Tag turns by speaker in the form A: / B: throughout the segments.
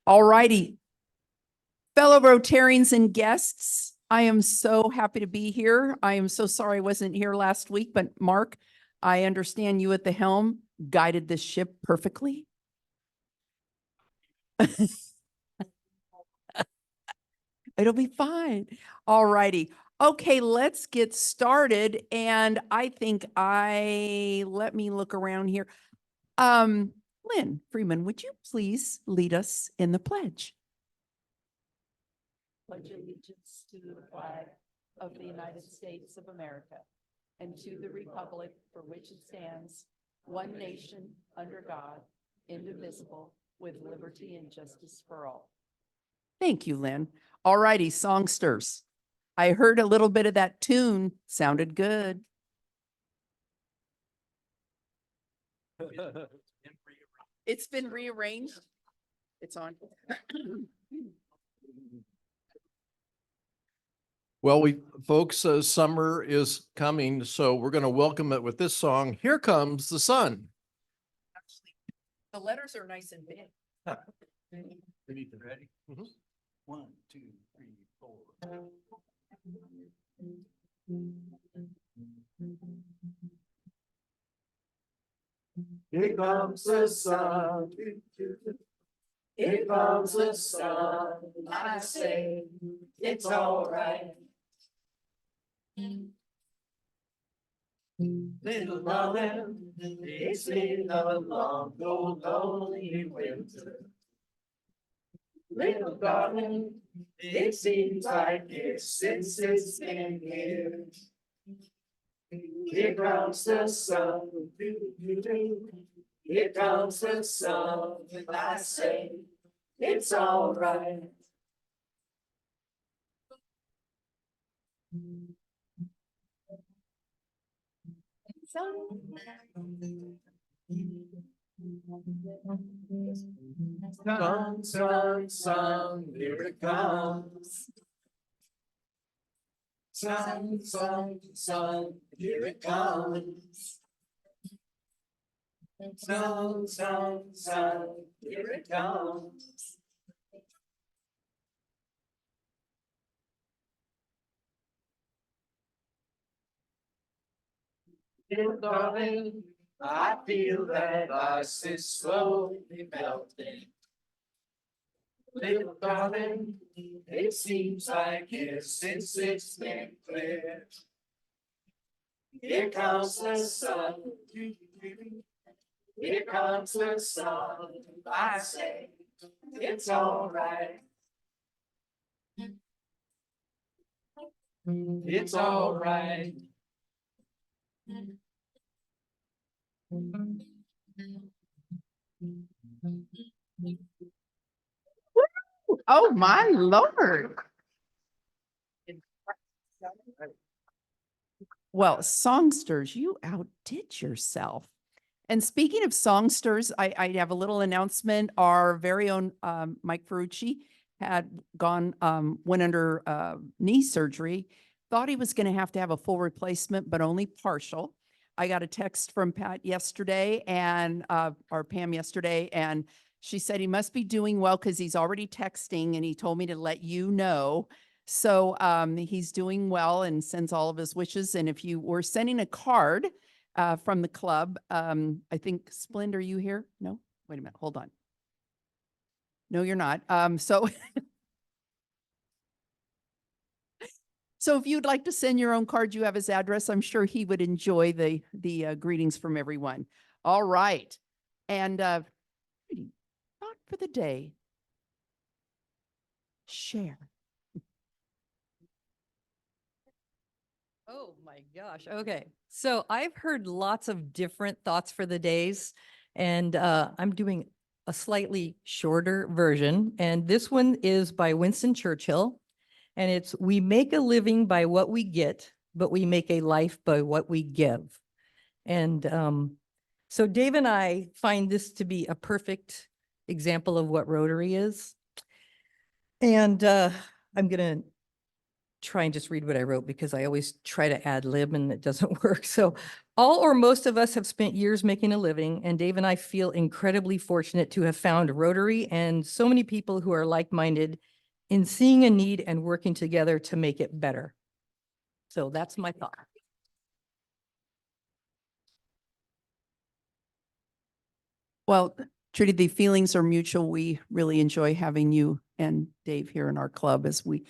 A: All righty. Fellow Rotarians and guests, I am so happy to be here. I am so sorry I wasn't here last week, but Mark, I understand you at the helm guided this ship perfectly. It'll be fine. All righty. Okay, let's get started. And I think let me look around here. Lynn Freeman, would you please lead us in the pledge? Pledge allegiance to the flag of the United States of America and to the republic for which it stands, one nation under God, indivisible, with liberty and justice for all. Thank you, Lynn. All righty, songsters. I heard a little bit of that tune. Sounded good. It's been rearranged. It's on.
B: Well, folks, summer is coming, so we're going to welcome it with this song, Here Comes the Sun.
A: Actually, the letters are nice and big.
B: Ready? Mm-hmm.
C: 1, 2, 3, 4. Here comes the sun. Here comes the sun. I say it's all right. Little darling, it's been a long, cold, lonely winter. Little darling, it seems like it's since it's been here. Here comes the sun, here comes the sun, and I say it's all right. Sun, sun, sun, here it comes. Sun, sun, sun, here it comes. Sun, sun, sun, here it comes. Little darling, I feel that ice is slowly melting. Little darling, it seems like it's since it's been clear. Here comes the sun. Here comes the sun. I say it's all right. It's all right.
A: Oh, my Lord. Well, songsters, you outdid yourself. And speaking of songsters, I have a little announcement. Our very own Mike Ferrucci had went under knee surgery, thought he was going to have a full replacement, but only partial. I got a text from Pat yesterday or Pam yesterday, and she said he must be doing well because he's already texting, and he told me to let you know. So he's doing well and sends all of his wishes. And if you were sending a card from the club, I think, Splend, are you here? No? Wait a minute. Hold on. No, you're not. So if you'd like to send your own card, you have his address. I'm sure he would enjoy the greetings from everyone. All right. And thought for the day. Share.
D: Oh my gosh. Okay. So I've heard lots of different thoughts for the days, and I'm doing a slightly shorter version. And this one is by Winston Churchill. And it's, we make a living by what we get, but we make a life by what we give. And so Dave and I find this to be a perfect example of what Rotary is. And I'm going to try and just read what I wrote because I always try to ad lib and it doesn't work. So all or most of us have spent years making a living, and Dave and I feel incredibly fortunate to have found Rotary and so many people who are like-minded in seeing a need and working together to make it better. So that's my thought.
A: Well, Trudy, the feelings are mutual. We really enjoy having you and Dave here in our club as we,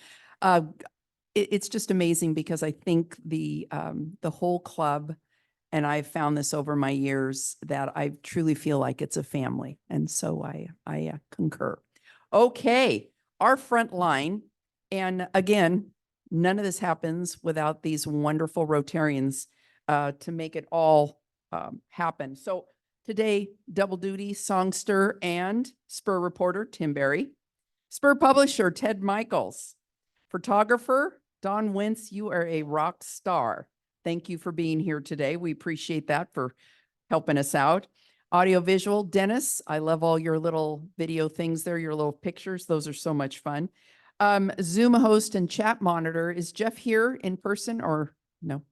A: it's just amazing because I think the whole club, and I've found this over my years, that I truly feel like it's a family. And so I concur. Okay, our front line. And again, none of this happens without these wonderful Rotarians to make it all happen. So today, double duty songster and Spur reporter Tim Berry, Spur publisher Ted Michaels, photographer Don Wentz. You are a rock star. Thank you for being here today. We appreciate that for helping us out. Audiovisual, Dennis. I love all your little video things there, your little pictures. Those are so much fun. Zoom host and chat monitor. Is Jeff here in person or no?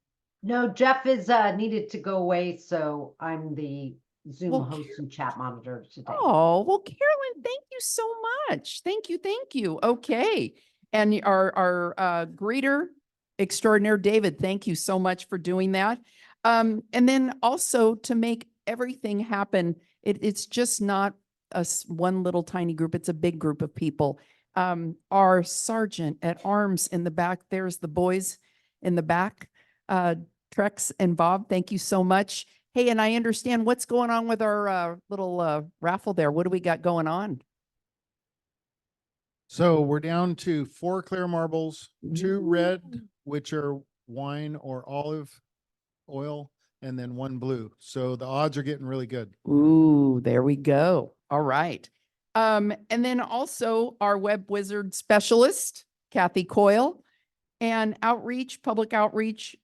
E: No, Jeff is needed to go away, so I'm the Zoom
A: Well,
E: host and chat monitor today.
A: Oh, well, Carolyn, thank you so much. Thank you. Thank you. Okay. And our greeter extraordinaire, David, thank you so much for doing that. And then also to make everything happen, it's just not one little tiny group. It's a big group of people. Our sergeant at arms in the back, there's the boys in the back, Trex and Bob, thank you so much. Hey, and I understand what's going on with our little raffle there. What do we got going on?
F: So we're down to 4 clear marbles, 2 red,
A: Ooh.
F: which are wine or olive oil, and then 1 blue. So the odds are getting really good.
A: Ooh, there we go. All right. And then also our web wizard specialist, Kathy Coyle, and outreach, public outreach,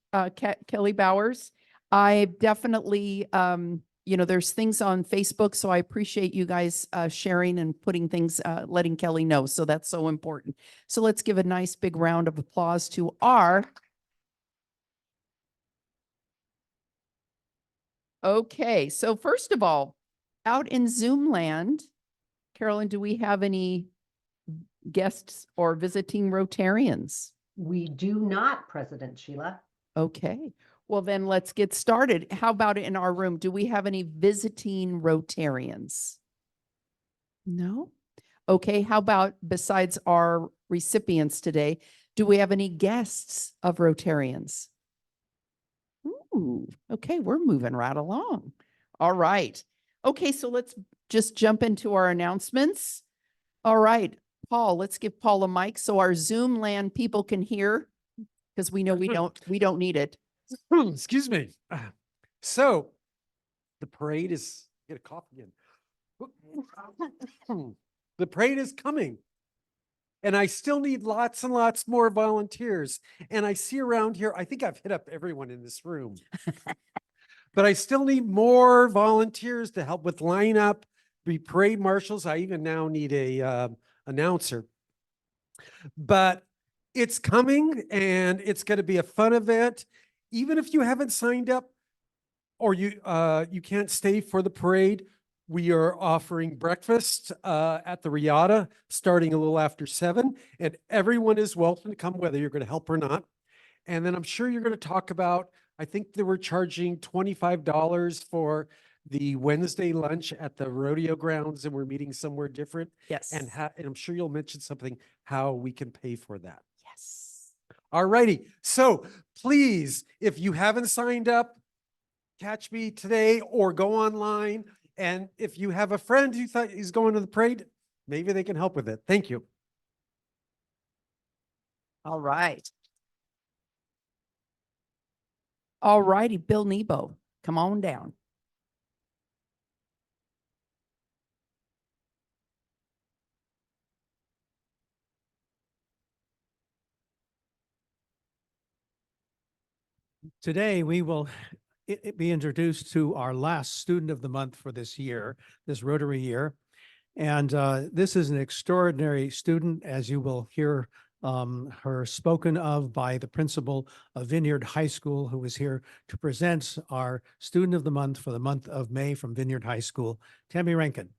A: Kelly Bowers. I definitely, there's things on Facebook, so I appreciate you guys sharing and putting things, letting Kelly know. So that's so important. So let's give a nice big round of applause to our. Okay, so first of all, out in Zoom land, Carolyn, do we have any guests or visiting Rotarians?
E: We do not, President Sheila.
A: Okay, well then let's get started. How about in our room? Do we have any visiting Rotarians? No? Okay, how about besides our recipients today, do we have any guests of Rotarians? Ooh, okay, we're moving right along. All right. Okay, so let's just jump into our announcements. All right, Paul, let's give Paul a mic so our Zoom land people can hear, because we know we don't need it.
C: Excuse me. So the parade is, get a cough again. The parade is coming. And I still need lots and lots more volunteers. And I see around here, I think I've hit up everyone in this room. But I still need more volunteers to help with lineup, be parade marshals. I even now need a announcer. But it's coming and it's going to be a fun event. Even if you haven't signed up or you can't stay for the parade, we are offering breakfast at the Riata starting a little after 7, and everyone is welcome to come, whether you're going to help or not. And then I'm sure you're going to talk about, I think they were charging $25 for the Wednesday lunch at the rodeo grounds, and we're meeting somewhere different.
A: Yes.
C: And I'm sure you'll mention something, how we can pay for that.
A: Yes.
C: All righty. So please, if you haven't signed up, catch me today or go online. And if you have a friend who thought he's going to the parade, maybe they can help with it. Thank you.
A: All right. All righty, Bill Nebo, come on down.
G: Today, we will be introduced to our last student of the month for this year, this Rotary year. And this is an extraordinary student, as you will hear her spoken of by the principal of Vineyard High School, who is here to present our Student of the Month for the month of May from Vineyard High School, Tammy Rankin.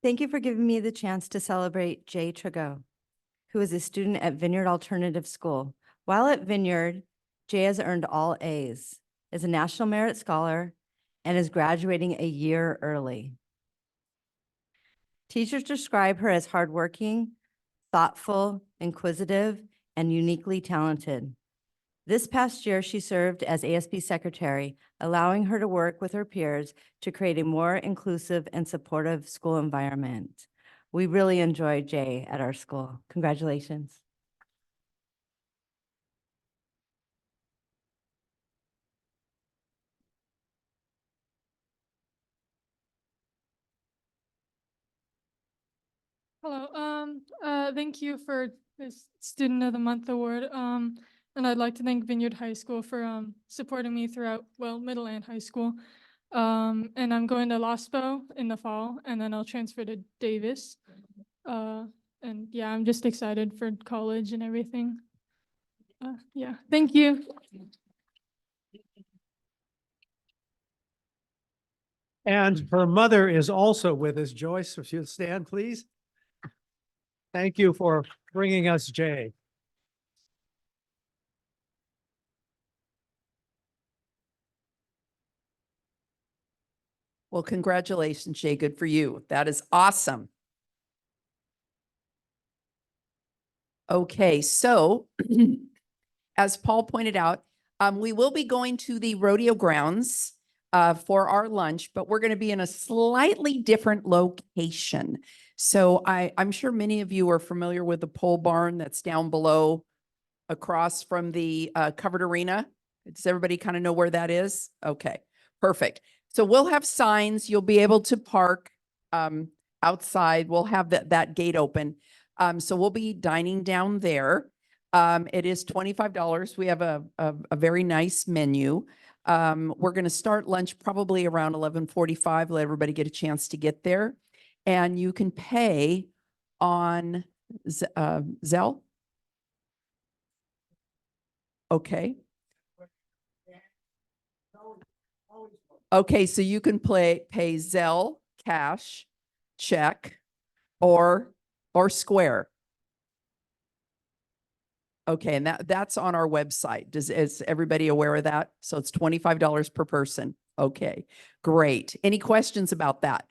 H: Thank you for giving me the chance to celebrate Jay Trago, who is a student at Vineyard Alternative School. While at Vineyard, Jay has earned all A's, is a National Merit Scholar, and is graduating a year early. Teachers describe her as hardworking, thoughtful, inquisitive, and uniquely talented. This past year, she served as ASB secretary, allowing her to work with her peers to create a more inclusive and supportive school environment. We really enjoy Jay at our school. Congratulations.
I: Hello. Thank you for this Student of the Month award. And I'd like to thank Vineyard High School for supporting me throughout, well, middle and high school. And I'm going to LOSPO in the fall, and then I'll transfer to Davis. And yeah, I'm just excited for college and everything. Yeah, thank you.
G: And her mother is also with us. Joyce, if you'll stand, please. Thank you for bringing us Jay.
A: Well, congratulations, Jay. Good for you. That is awesome. Okay, so as Paul pointed out, we will be going to the rodeo grounds for our lunch, but we're going to be in a slightly different location. So I'm sure many of you are familiar with the pole barn that's down below across from the covered arena. Does everybody kind of know where that is? Okay, perfect. So we'll have signs. You'll be able to park outside. We'll have that gate open. So we'll be dining down there. It is $25. We have a very nice menu. We're going to start lunch probably around 11:45. Let everybody get a chance to get there. And you can pay on Zelle. Okay. Okay, so you can pay Zelle, cash, check, or Square. Okay, and that's on our website. Is everybody aware of that? So it's $25 per person. Okay, great. Any questions about that?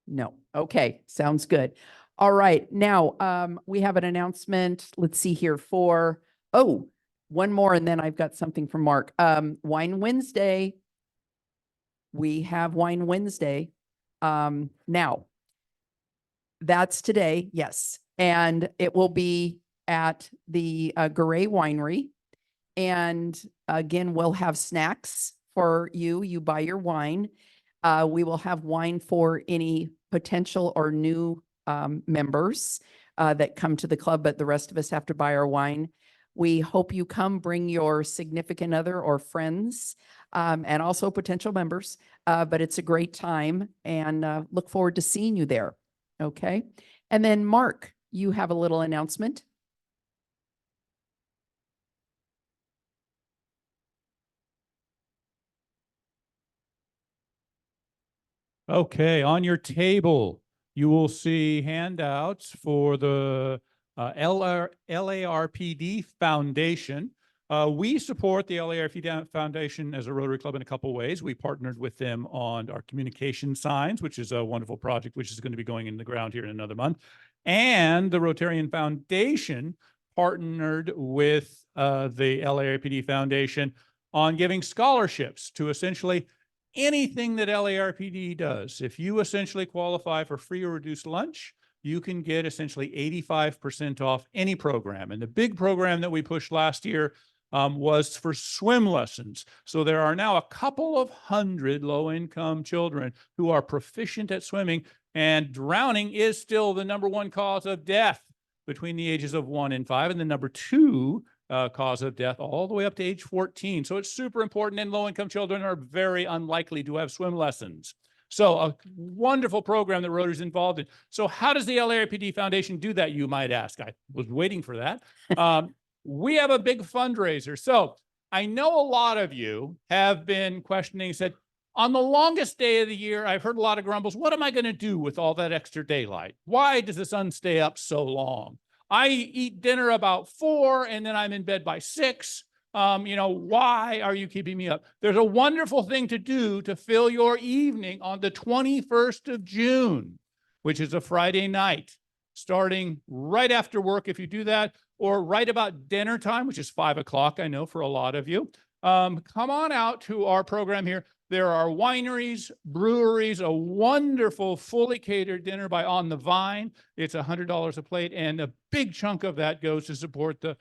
A: No. Okay, sounds good. All right, now we have an announcement. Let's see here for, one more, and then I've got something from Mark. Wine Wednesday. We have Wine Wednesday. Now, that's today, yes. And it will be at the Garay Winery. And again, we'll have snacks for you. You buy your wine. We will have wine for any potential or new members that come to the club, but the rest of us have to buy our wine. We hope you come, bring your significant other or friends, and also potential members. But it's a great time, and look forward to seeing you there. Okay. And then Mark, you have a little announcement.
J: Okay, on your table, you will see handouts for the LARPD Foundation. We support the LARPD Foundation as a Rotary Club in a couple ways. We partnered with them on our communication signs, which is a wonderful project, which is going to be going in the ground here in another month. And the Rotarian Foundation partnered with the LARPD Foundation on giving scholarships to essentially anything that LARPD does. If you essentially qualify for free or reduced lunch, you can get essentially 85% off any program. And the big program that we pushed last year was for swim lessons. So there are now a couple of hundred low-income children who are proficient at swimming, and drowning is still the #1 cause of death between the ages of 1 and 5, and the #2 cause of death all the way up to age 14. So it's super important, and low-income children are very unlikely to have swim lessons. So a wonderful program that Rotary's involved in. So how does the LARPD Foundation do that, you might ask? I was waiting for that. We have a big fundraiser. So I know a lot of you have been questioning, said, on the longest day of the year, I've heard a lot of grumbles. What am I going to do with all that extra daylight? Why does the sun stay up so long? I eat dinner about 4 and then I'm in bed by 6. Why are you keeping me up? There's a wonderful thing to do to fill your evening on the 21st of June, which is a Friday night, starting right after work if you do that, or right about dinner time, which is 5 o'clock, I know for a lot of you. Come on out to our program here. There are wineries, breweries, a wonderful fully catered dinner by On the Vine. It's $100 a plate, and a big chunk of that goes to support the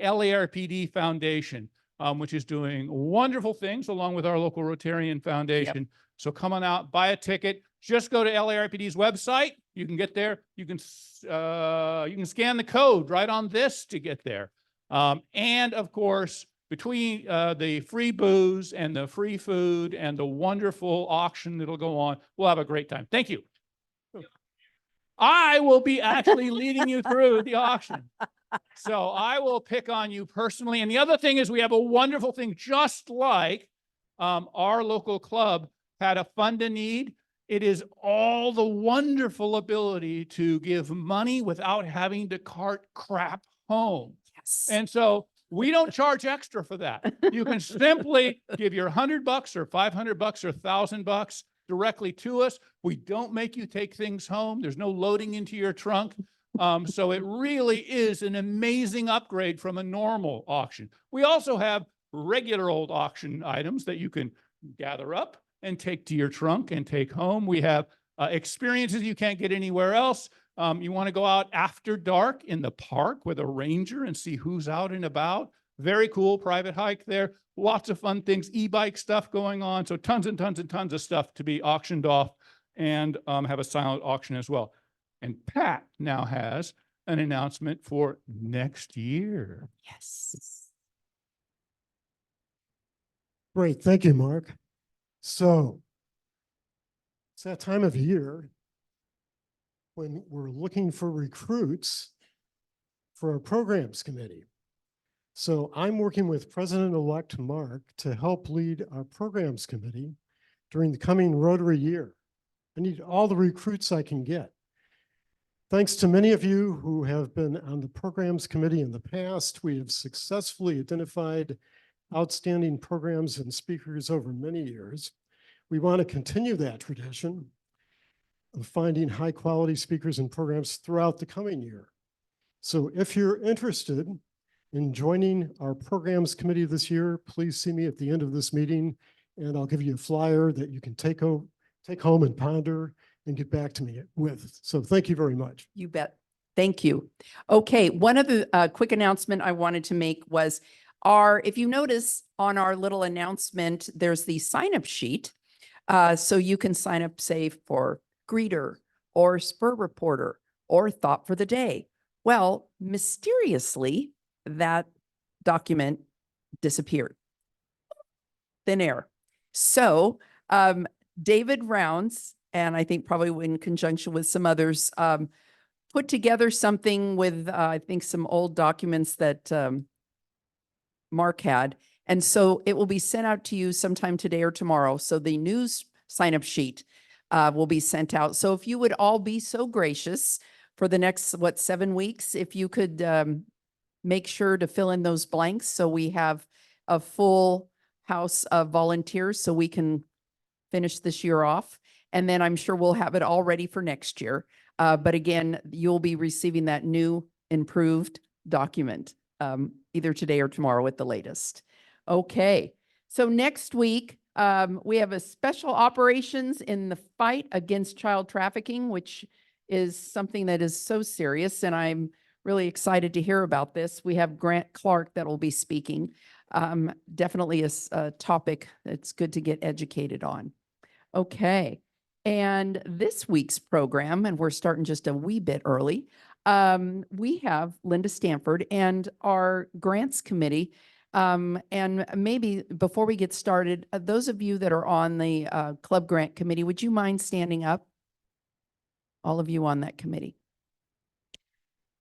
J: LARPD Foundation, which is doing wonderful things along with our local Rotarian Foundation. So come on out, buy a ticket. Just go to LARPD's website. You can get there. You can scan the code right on this to get there. And of course, between the free booze and the free food and the wonderful auction that'll go on, we'll have a great time. Thank you. I will be actually leading you through the auction. So I will pick on you personally. And the other thing is we have a wonderful thing, just like our local club had a fund a need. It is all the wonderful ability to give money without having to cart crap home.
A: Yes.
J: And so we don't charge extra for that. You can simply give your $100 or $500 or $1,000 directly to us. We don't make you take things home. There's no loading into your trunk. So it really is an amazing upgrade from a normal auction. We also have regular old auction items that you can gather up and take to your trunk and take home. We have experiences you can't get anywhere else. You want to go out after dark in the park with a ranger and see who's out and about. Very cool private hike there. Lots of fun things, e-bike stuff going on. So tons and tons and tons of stuff to be auctioned off, and have a silent auction as well. And Pat now has an announcement for next year.
A: Yes.
K: Great. Thank you, Mark. So it's that time of year when we're looking for recruits for our programs committee. So I'm working with President-elect Mark to help lead our programs committee during the coming Rotary year. I need all the recruits I can get. Thanks to many of you who have been on the programs committee in the past, we have successfully identified outstanding programs and speakers over many years. We want to continue that tradition of finding high quality speakers and programs throughout the coming year. So if you're interested in joining our programs committee this year, please see me at the end of this meeting, and I'll give you a flyer that you can take home and ponder and get back to me with. So thank you very much.
A: You bet. Thank you. Okay, one of the quick announcement I wanted to make was if you notice on our little announcement, there's the sign-up sheet. So you can sign up, say, for greeter or spur reporter or thought for the day. Well, mysteriously, that document disappeared. Thin air. So David Rounds, and I think probably in conjunction with some others, put together something with, I think, some old documents that Mark had. And so it will be sent out to you sometime today or tomorrow. So the news sign-up sheet will be sent out. So if you would all be so gracious for the next, 7 weeks, if you could make sure to fill in those blanks so we have a full house of volunteers so we can finish this year off. And then I'm sure we'll have it all ready for next year. But again, you'll be receiving that new improved document either today or tomorrow at the latest. Okay, so next week, we have a special operations in the fight against child trafficking, which is something that is so serious, and I'm really excited to hear about this. We have Grant Clark that will be speaking. Definitely a topic that's good to get educated on. Okay, and this week's program, and we're starting just a wee bit early, we have Linda Stanford, and our grants committee And maybe before we get started, those of you that are on the club grant committee, would you mind standing up? All of you on that committee.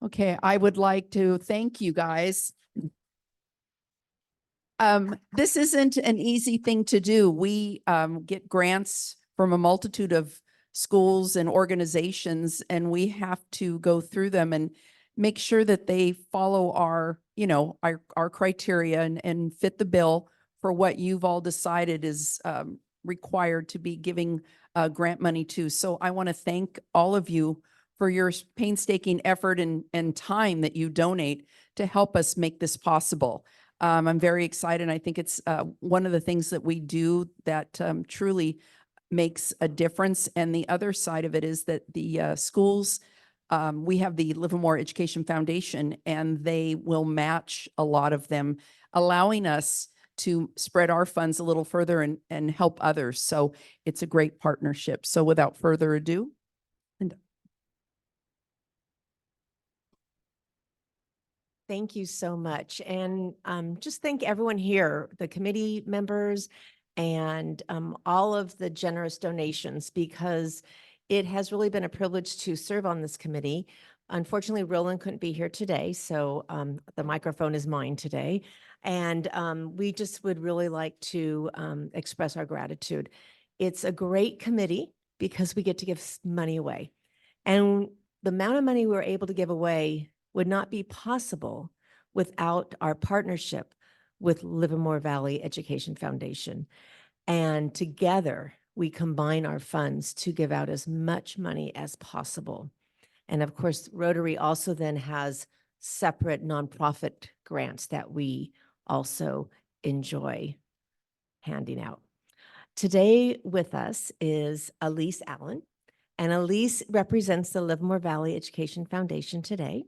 A: Okay, I would like to thank you guys. This isn't an easy thing to do. We get grants from a multitude of schools and organizations, and we have to go through them and make sure that they follow our, you know, our criteria and fit the bill for what you've all decided is required to be giving grant money to. So I want to thank all of you for your painstaking effort and time that you donate to help us make this possible. I'm very excited. I think it's one of the things that we do that truly makes a difference. And the other side of it is that the schools, we have the Livermore Education Foundation, and they will match a lot of them, allowing us to spread our funds a little further and help others. So it's a great partnership. So without further ado, Linda.
L: Thank you so much. And just thank everyone here, the committee members and all of the generous donations, because it has really been a privilege to serve on this committee. Unfortunately, Roland couldn't be here today, so the microphone is mine today. And we just would really like to express our gratitude. It's a great committee because we get to give money away. And the amount of money we're able to give away would not be possible without our partnership with Livermore Valley Education Foundation. And together, we combine our funds to give out as much money as possible. And of course, Rotary also then has separate nonprofit grants that we also enjoy handing out. Today with us is Elise Allen, and Elise represents the Livermore Valley Education Foundation today.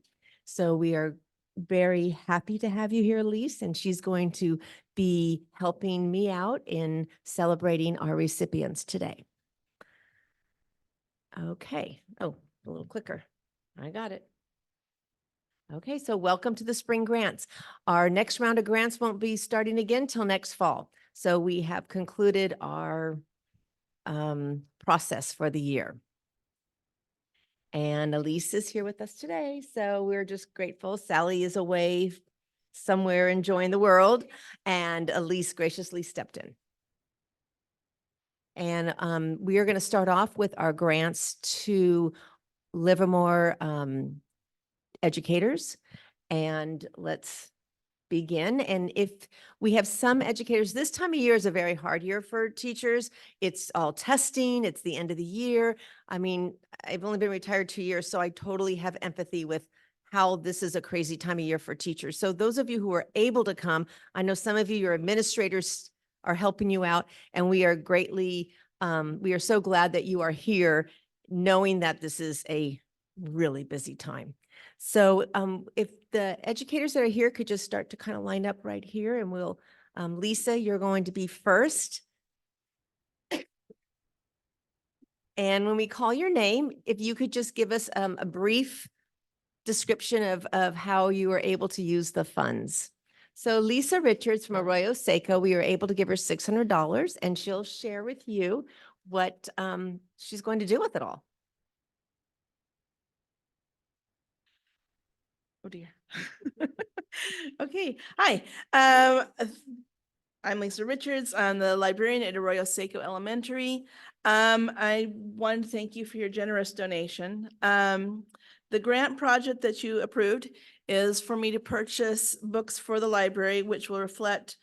L: So we are very happy to have you here, Elise, and she's going to be helping me out in celebrating our recipients today. Okay. Oh, a little clicker. I got it. Okay, so welcome to the spring grants. Our next round of grants won't be starting again till next fall. So we have concluded our process for the year. And Elise is here with us today, so we're just grateful. Sally is away somewhere enjoying the world, and Elise graciously stepped in. And we are going to start off with our grants to Livermore educators. And let's begin. And if we have some educators, this time of year is a very hard year for teachers. It's all testing. It's the end of the year. I mean, I've only been retired 2 years, so I totally have empathy with how this is a crazy time of year for teachers. So those of you who are able to come, I know some of you, your administrators are helping you out, and we are greatly, we are so glad that you are here, knowing that this is a really busy time. So if the educators that are here could just start to kind of line up right here, and we'll, Lisa, you're going to be first. And when we call your name, if you could just give us a brief description of how you were able to use the funds. So Lisa Richards from Arroyo Seco, we were able to give her $600, and she'll share with you what she's going to do with it all.
M: Oh dear. Okay, hi. I'm Lisa Richards. I'm the librarian at Arroyo Seco Elementary. I want to thank you for your generous donation. The grant project that you approved is for me to purchase books for the library, which will reflect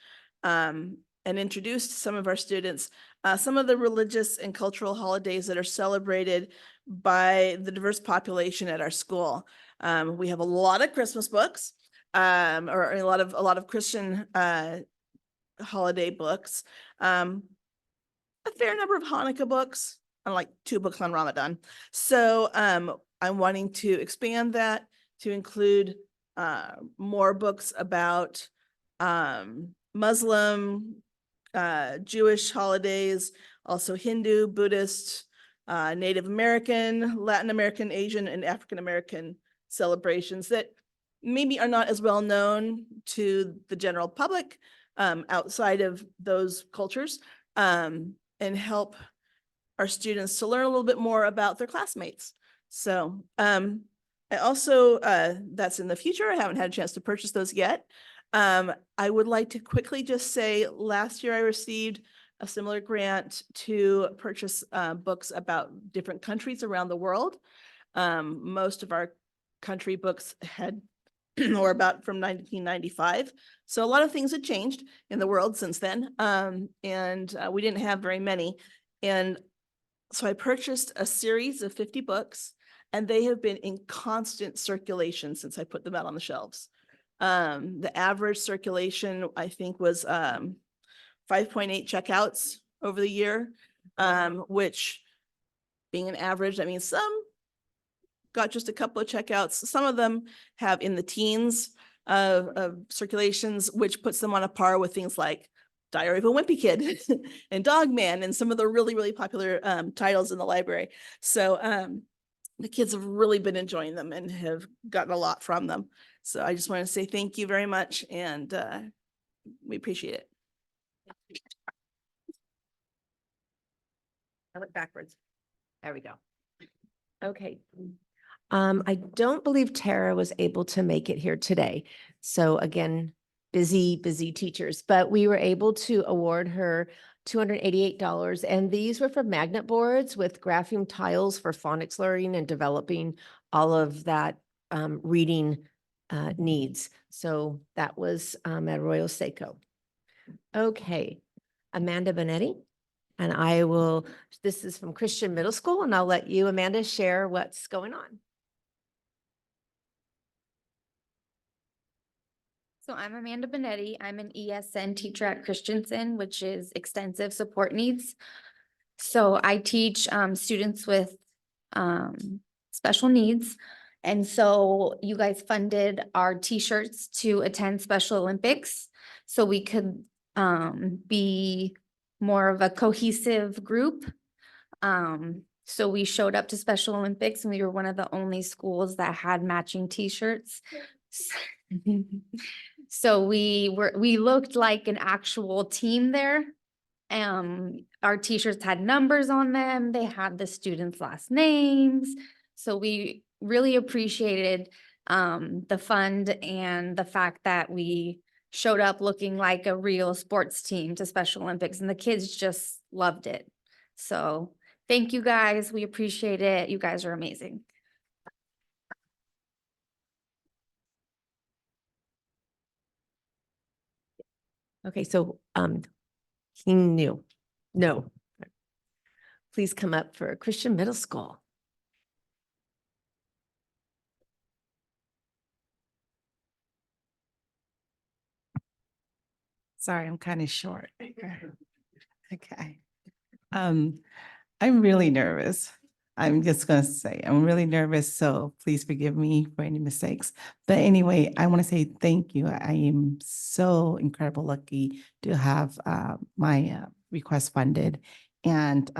M: and introduce to some of our students some of the religious and cultural holidays that are celebrated by the diverse population at our school. We have a lot of Christmas books, or a lot of Christian holiday books, a fair number of Hanukkah books, and like 2 books on Ramadan. So I'm wanting to expand that to include more books about Muslim, Jewish holidays, also Hindu, Buddhist, Native American, Latin American, Asian, and African American celebrations that maybe are not as well known to the general public outside of those cultures, and help our students to learn a little bit more about their classmates. So I also, that's in the future. I haven't had a chance to purchase those yet. I would like to quickly just say, last year I received a similar grant to purchase books about different countries around the world. Most of our country books had or about from 1995. So a lot of things had changed in the world since then. And we didn't have very many. And so I purchased a series of 50 books, and they have been in constant circulation since I put them out on the shelves. The average circulation, I think, was 5.8 checkouts over the year, which, being an average, that means some got just a couple of checkouts. Some of them have in the teens of circulations, which puts them on a par with things like Diary of a Wimpy Kid and Dog Man and some of the really, really popular titles in the library. So the kids have really been enjoying them and have gotten a lot from them. So I just want to say thank you very much, and we appreciate it.
L: I went backwards. There we go. Okay. I don't believe Tara was able to make it here today. So again, busy teachers, but we were able to award her $288. And these were for magnet boards with grapheme tiles for phonics learning and developing all of that reading needs. So that was at Arroyo Seco. Okay, Amanda Bonetti. And I will, this is from Christian Middle School, and I'll let you, Amanda, share what's going on.
N: So I'm Amanda Bonetti. I'm an ESN teacher at Christensen, which is extensive support needs. So I teach students with special needs. And so you guys funded our t-shirts to attend Special Olympics so we could be more of a cohesive group. So we showed up to Special Olympics, and we were one of the only schools that had matching t-shirts. So we looked like an actual team there. Our t-shirts had numbers on them. They had the students' last names. So we really appreciated the fund and the fact that we showed up looking like a real sports team to Special Olympics, and the kids just loved it. So thank you guys. We appreciate it. You guys are amazing.
L: Okay, so he knew. No. Please come up for Christian Middle School.
O: Sorry, I'm kind of short. Okay. I'm really nervous. I'm just going to say I'm really nervous, so please forgive me for any mistakes. But anyway, I want to say thank you. I am so incredible lucky to have my request funded. And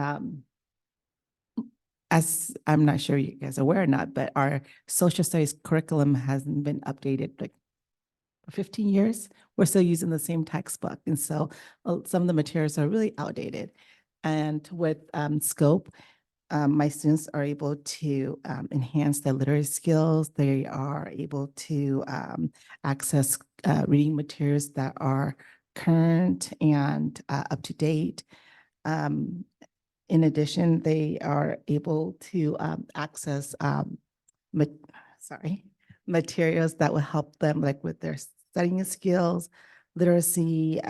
O: as I'm not sure you guys are aware or not, but our social studies curriculum hasn't been updated like 15 years. We're still using the same textbook. And so some of the materials are really outdated. And with Scope, my students are able to enhance their literacy skills. They are able to access reading materials that are current and up to date. In addition, they are able to access materials that will help them like with their studying skills, literacy,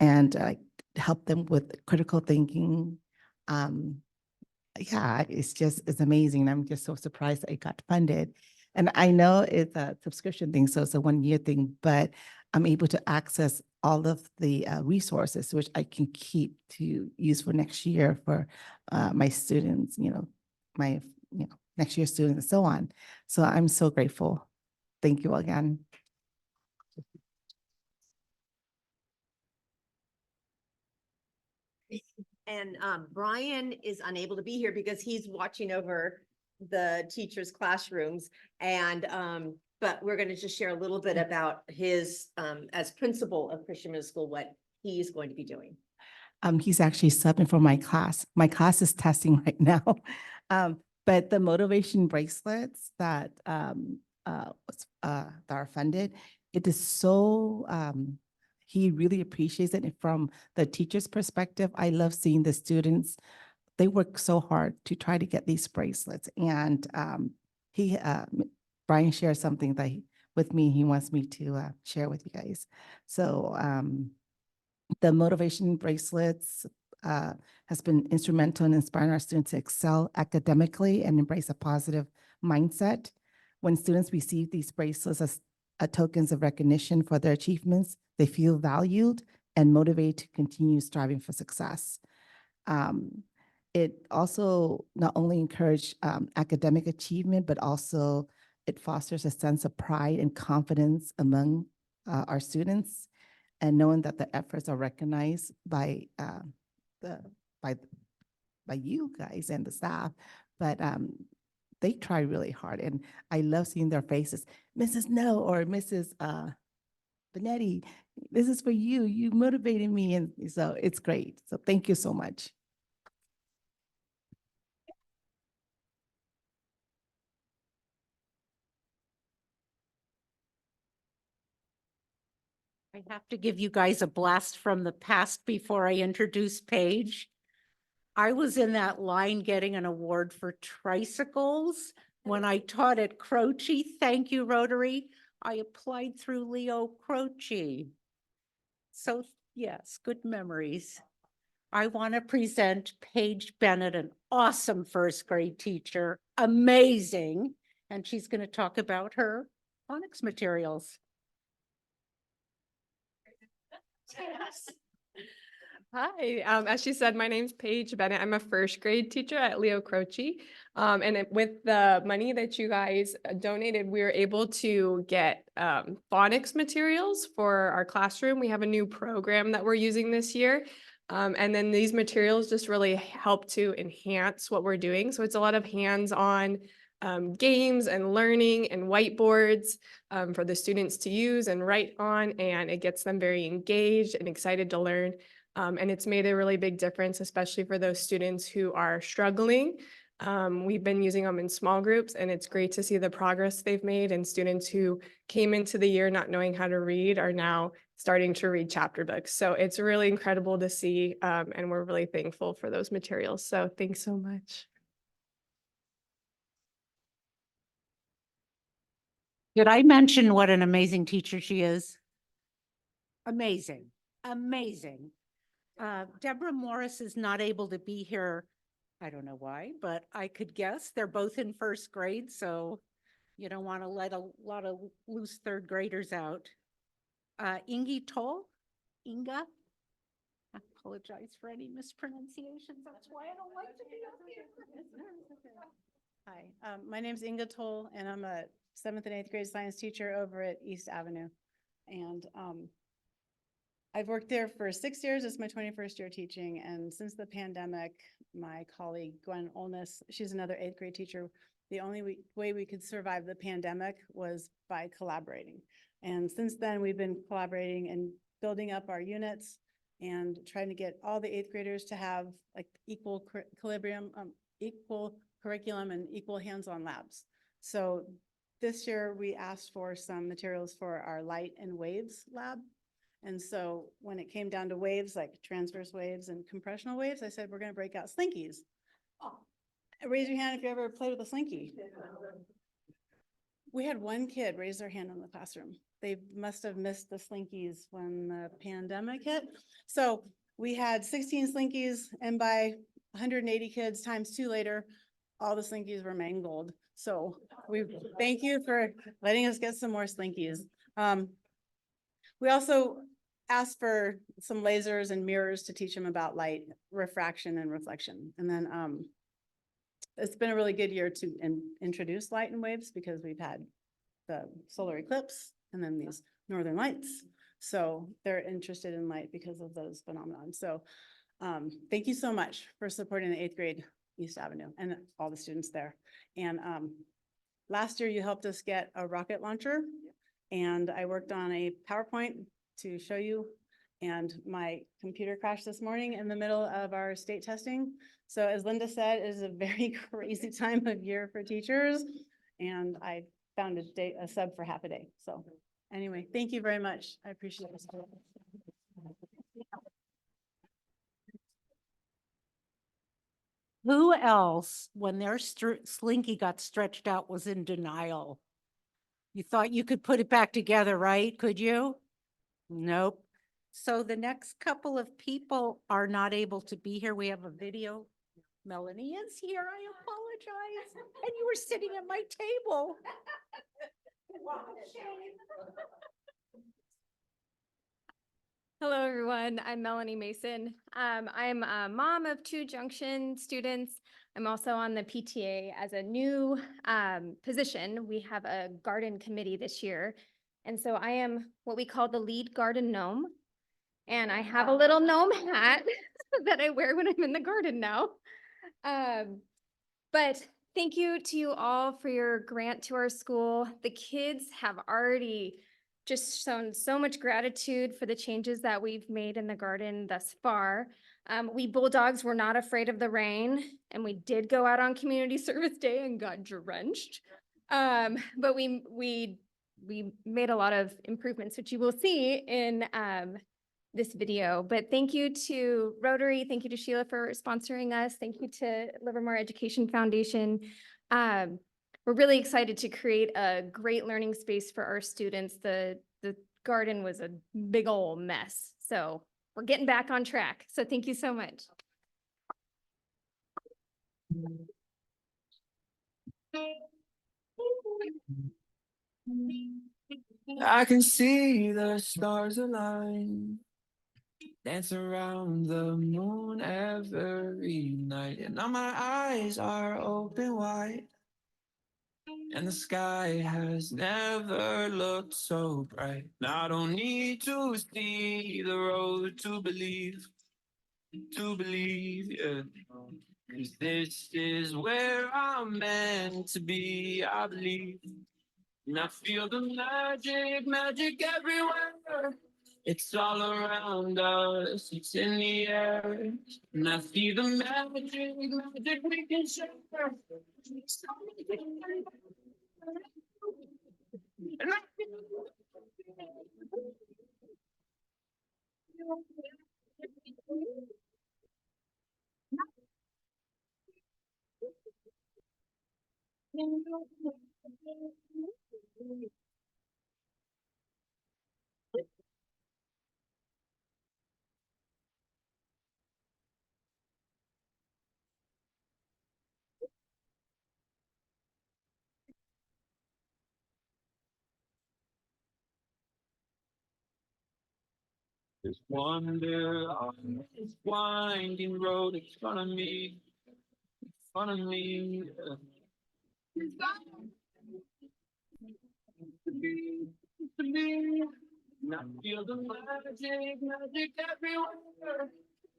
O: and help them with critical thinking. Yeah, it's amazing. I'm just so surprised that it got funded. And I know it's a subscription thing, so it's a 1-year thing, but I'm able to access all of the resources, which I can keep to use for next year for my students, my next year students and so on. So I'm so grateful. Thank you again.
L: And Brian is unable to be here because he's watching over the teachers' classrooms. And but we're going to just share a little bit about his, as principal of Christian Middle School, what he's going to be doing.
O: He's actually subbing for my class. My class is testing right now. But the motivation bracelets that that are funded, it is so he really appreciates it. And from the teacher's perspective, I love seeing the students. They work so hard to try to get these bracelets. And Brian shared something that with me, he wants me to share with you guys. So the motivation bracelets has been instrumental in inspiring our students to excel academically and embrace a positive mindset. When students receive these bracelets as tokens of recognition for their achievements, they feel valued and motivated to continue striving for success. It also not only encourages academic achievement, but also it fosters a sense of pride and confidence among our students, and knowing that the efforts are recognized by you guys and the staff. But they try really hard, and I love seeing their faces. Mrs. No or Mrs. Benetti, this is for you. You motivated me, and so it's great. So thank you so much.
L: I have to give you guys a blast from the past before I introduce Paige. I was in that line getting an award for tricycles when I taught at Croce. Thank you, Rotary. I applied through Leo Croce. So yes, good memories. I want to present Paige Bennett, an awesome first grade teacher, amazing. And she's going to talk about her phonics materials.
P: Hi, as she said, my name's Paige Bennett. I'm a first grade teacher at Leo Croce. With the money that you guys donated, we were able to get phonics materials for our classroom. We have a new program that we're using this year. And then these materials just really help to enhance what we're doing. So it's a lot of hands-on games and learning and whiteboards for the students to use and write on, and it gets them very engaged and excited to learn. And it's made a really big difference, especially for those students who are struggling. We've been using them in small groups, and it's great to see the progress they've made, and students who came into the year not knowing how to read are now starting to read chapter books. So it's really incredible to see, and we're really thankful for those materials. So thanks so much.
L: Did I mention what an amazing teacher she is? Amazing, amazing. Deborah Morris is not able to be here. I don't know why, but I could guess they're both in first grade, so you don't want to let a lot of loose third graders out. Ingi Toll, Inga. I apologize for any mispronunciations. That's why I don't like to be up here.
Q: Hi, my name's Inga Toll, and I'm a 7th and 8th grade science teacher over at East Avenue. And I've worked there for 6 years. It's my 21st year teaching. And since the pandemic, my colleague Gwen Olness, she's another 8th grade teacher. The only way we could survive the pandemic was by collaborating. And since then, we've been collaborating and building up our units and trying to get all the 8th graders to have like equal curriculum and equal hands-on labs. So this year we asked for some materials for our light and waves lab. And so when it came down to waves, like transverse waves and compressional waves, I said, we're going to break out slinkies. Oh, raise your hand if you ever played with a slinky. We had one kid raise their hand in the classroom. They must have missed the slinkies when the pandemic hit. So we had 16 slinkies, and by 180 kids times 2 later, all the slinkies were mangled. So we thank you for letting us get some more slinkies. We also asked for some lasers and mirrors to teach them about light, refraction, and reflection. And then it's been a really good year to introduce light and waves, because we've had the solar eclipse and then these northern lights. So they're interested in light because of those phenomena. So thank you so much for supporting the 8th grade East Avenue and all the students there. And last year you helped us get a rocket launcher. And I worked on a PowerPoint to show you. And my computer crashed this morning in the middle of our state testing. So as Linda said, it is a very crazy time of year for teachers. And I found a sub for half a day. So anyway, thank you very much. I appreciate it.
R: Who else, when their slinky got stretched out, was in denial? You thought you could put it back together, right? Could you? Nope. So the next couple of people are not able to be here. We have a video. Melanie is here. I apologize. And you were sitting at my table.
S: Hello, everyone. I'm Melanie Mason. I'm a mom of 2 Junction students. I'm also on the PTA as a new position. We have a garden committee this year. And so I am what we call the lead garden gnome. And I have a little gnome hat that I wear when I'm in the garden now. But thank you to you all for your grant to our school. The kids have already just shown so much gratitude for the changes that we've made in the garden thus far. We Bulldogs were not afraid of the rain, and we did go out on community service day and got drenched. But we made a lot of improvements, which you will see in this video. But thank you to Rotary, thank you to Sheila for sponsoring us, thank you to Livermore Education Foundation. We're really excited to create a great learning space for our students. The garden was a big old mess, so we're getting back on track. So thank you so much.
T: I can see the stars align, dance around the moon every night, and now my eyes are open wide, and the sky has never looked so bright. Now I don't need to see the road to believe, yeah. 'Cause this is where I'm meant to be, I believe. And I feel the magic everywhere. It's all around us, it's in the air. And I see the magic we can share. And I just wonder on this winding road in front of me, yeah. To me, and I feel the magic everywhere.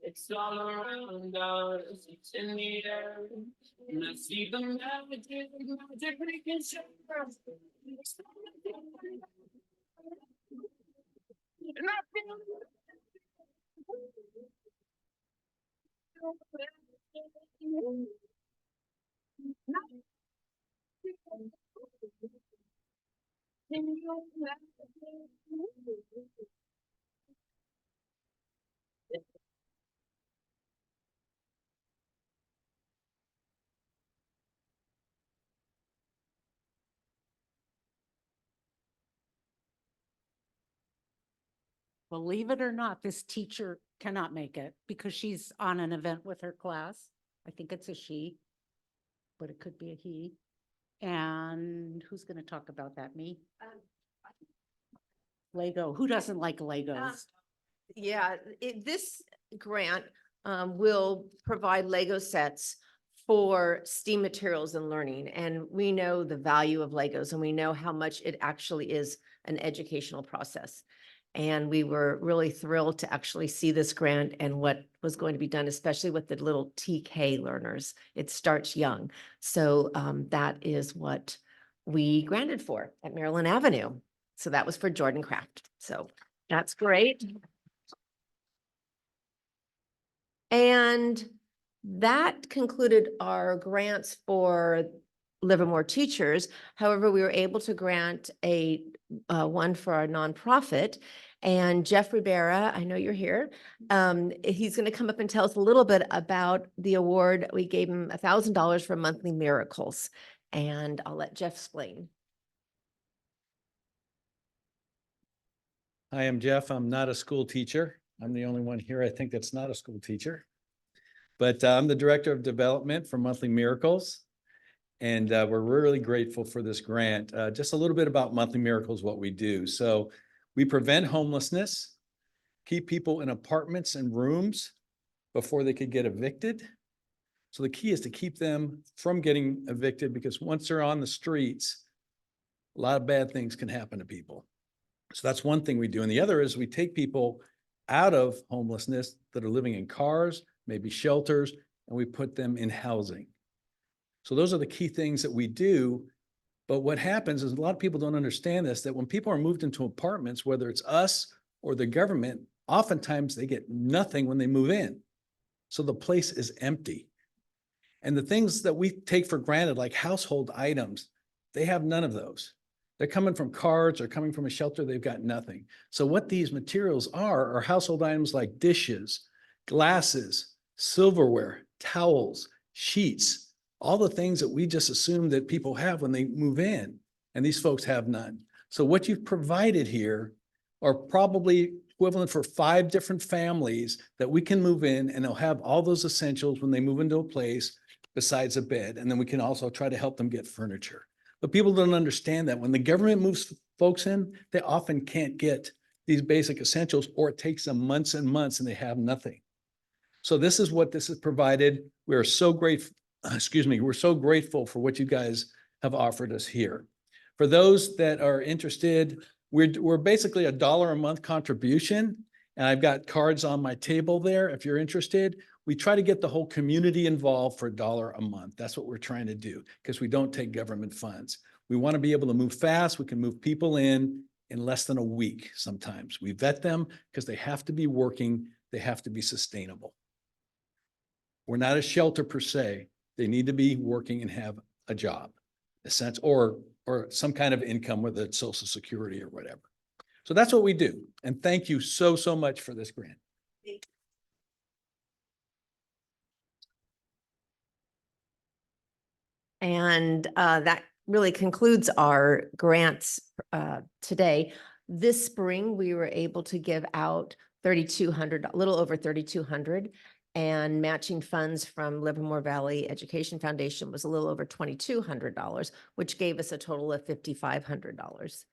T: It's all around us, it's in the air. And I see the magic we can share. And I feel
R: Believe it or not, this teacher cannot make it because she's on an event with her class. I think it's a she, but it could be a he. And who's going to talk about that? Me? Lego. Who doesn't like Legos?
L: Yeah, this grant will provide Lego sets for STEAM materials and learning. And we know the value of Legos and we know how much it actually is an educational process. And we were really thrilled to actually see this grant and what was going to be done, especially with the little TK learners. It starts young. So that is what we granted for at Maryland Avenue. So that was for Jordan Craft. So that's great. And that concluded our grants for Livermore teachers. However, we were able to grant a one for our nonprofit. And Jeff Rivera, I know you're here. He's going to come up and tell us a little bit about the award. We gave him $1,000 for Monthly Miracles. And I'll let Jeff explain.
U: Hi, I'm Jeff. I'm not a school teacher. I'm the only one here, I think, that's not a school teacher. But I'm the Director of Development for Monthly Miracles. And we're really grateful for this grant. Just a little bit about Monthly Miracles, what we do. So we prevent homelessness, keep people in apartments and rooms before they could get evicted. So the key is to keep them from getting evicted, because once they're on the streets, a lot of bad things can happen to people. So that's one thing we do. And the other is we take people out of homelessness that are living in cars, maybe shelters, and we put them in housing. So those are the key things that we do. But what happens is a lot of people don't understand this, that when people are moved into apartments, whether it's us or the government, oftentimes they get nothing when they move in. So the place is empty. And the things that we take for granted, like household items, they have none of those. They're coming from cars or coming from a shelter, they've got nothing. So what these materials are household items like dishes, glasses, silverware, towels, sheets, all the things that we just assume that people have when they move in, and these folks have none. So what you've provided here are probably equivalent for 5 different families that we can move in, and they'll have all those essentials when they move into a place besides a bed. And then we can also try to help them get furniture. But people don't understand that when the government moves folks in, they often can't get these basic essentials, or it takes them months and months and they have nothing. So this is what this has provided. We are so grateful, we're so grateful for what you guys have offered us here. For those that are interested, we're basically $1 a month contribution. And I've got cards on my table there if you're interested. We try to get the whole community involved for $1 a month. That's what we're trying to do, because we don't take government funds. We want to be able to move fast. We can move people in less than a week sometimes. We vet them because they have to be working. They have to be sustainable. We're not a shelter per se. They need to be working and have a job, a sense, or some kind of income, whether it's Social Security or whatever. So that's what we do. And thank you so, so much for this grant.
L: And that really concludes our grants today. This spring, we were able to give out $3,200, a little over $3,200, and matching funds from Livermore Valley Education Foundation was a little over $2,200, which gave us a total of $5,500.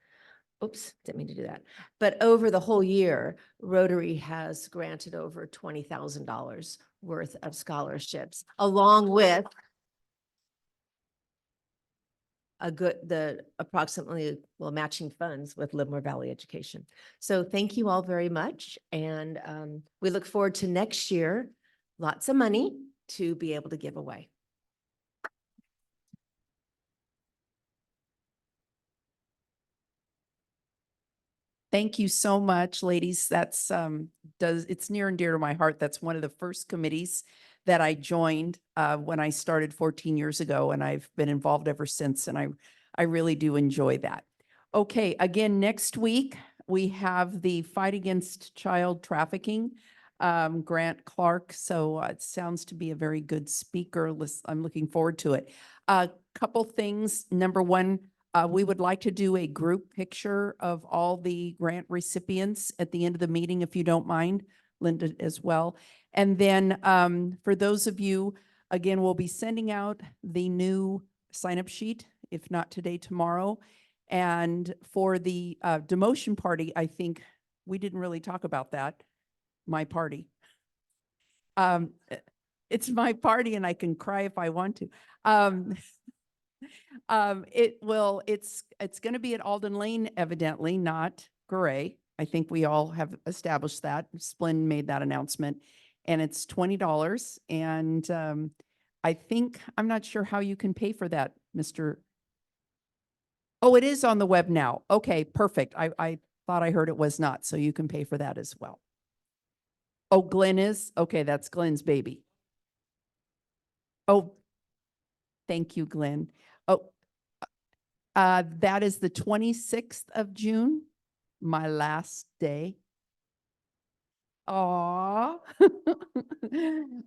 L: Oops, didn't mean to do that. But over the whole year, Rotary has granted over $20,000 worth of scholarships, along with approximately, matching funds with Livermore Valley Education. So thank you all very much. And we look forward to next year, lots of money to be able to give away.
A: Thank you so much, ladies. That's it's near and dear to my heart. That's one of the first committees that I joined when I started 14 years ago, and I've been involved ever since, and I really do enjoy that. Okay, again, next week, we have the Fight Against Child Trafficking, Grant Clark. So it sounds to be a very good speaker. I'm looking forward to it. A couple things. Number one, we would like to do a group picture of all the grant recipients at the end of the meeting, if you don't mind, Linda as well. And then for those of you, again, we'll be sending out the new sign-up sheet, if not today, tomorrow. And for the demotion party, I think we didn't really talk about that, my party. It's my party and I can cry if I want to. It's going to be at Alden Lane, evidently, not Gray. I think we all have established that. Splin made that announcement, and it's $20. And I think, I'm not sure how you can pay for that, Mr. Oh, it is on the web now. Okay, perfect. I thought I heard it was not, so you can pay for that as well. Oh, Glenn is? Okay, that's Glenn's baby. Oh, thank you, Glenn. Oh, that is the 26th of June, my last day. Aw.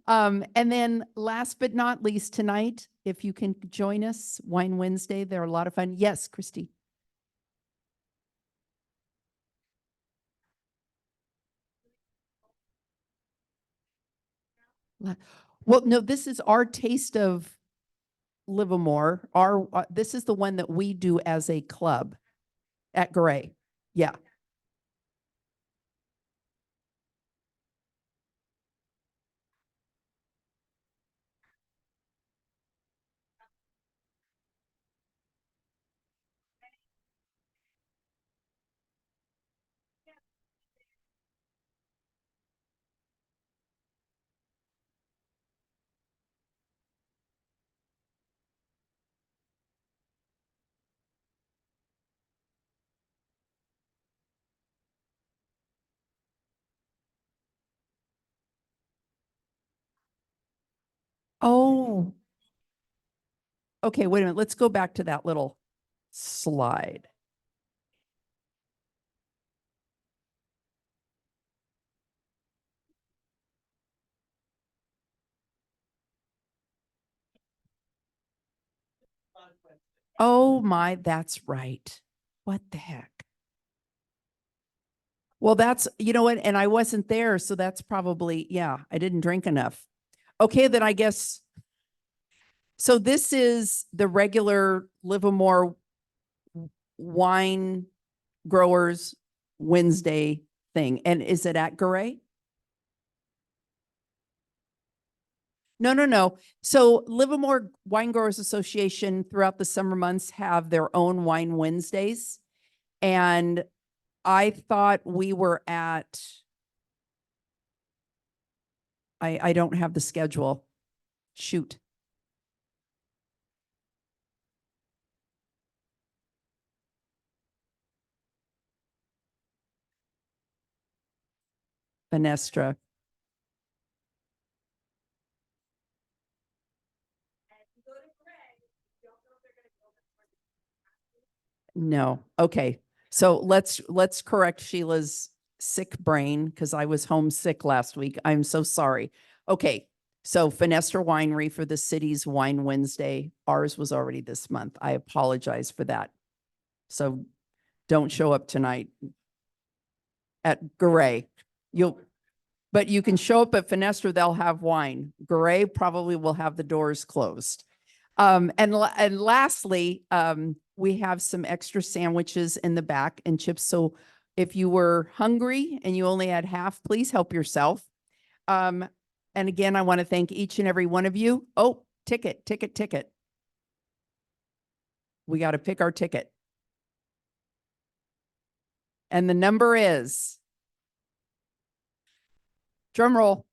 A: And then last but not least tonight, if you can join us, Wine Wednesday, they're a lot of fun. Yes, Christy. Well, no, this is our taste of Livermore. This is the one that we do as a club at Gray. Yeah. Oh. Okay, wait a minute. Let's go back to that little slide. Oh my, that's right. What the heck? Well, that's, you know what, and I wasn't there, so that's probably, yeah, I didn't drink enough. Okay, then I guess. So this is the regular Livermore wine growers Wednesday thing. And is it at Garay? No, no, no. So Livermore Wine Growers Association throughout the summer months have their own wine Wednesdays. And I thought we were at, I don't have the schedule. Shoot. Fenestra. No. Okay. So let's correct Sheila's sick brain because I was homesick last week. I'm so sorry. Okay. So Fenestra Winery for the city's Wine Wednesday. Ours was already this month. I apologize for that. So don't show up tonight at Garay. But you can show up at Fenestra, they'll have wine. Garay probably will have the doors closed. And lastly, we have some extra sandwiches in the back and chips. So if you were hungry and you only had half, please help yourself. And again, I want to thank each and every one of you. Oh, ticket. We got to pick our ticket. And the number is, drum roll.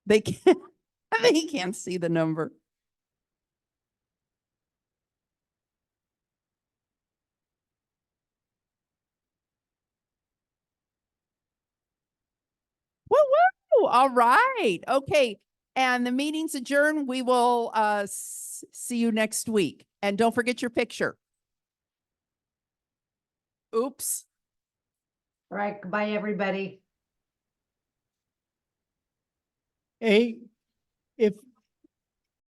A: They can't, they can't see the number. Woo woo. All right. Okay. And the meeting's adjourned. We will see you next week. And don't forget your picture. Oops.
E: All right, goodbye, everybody.
G: Hey, if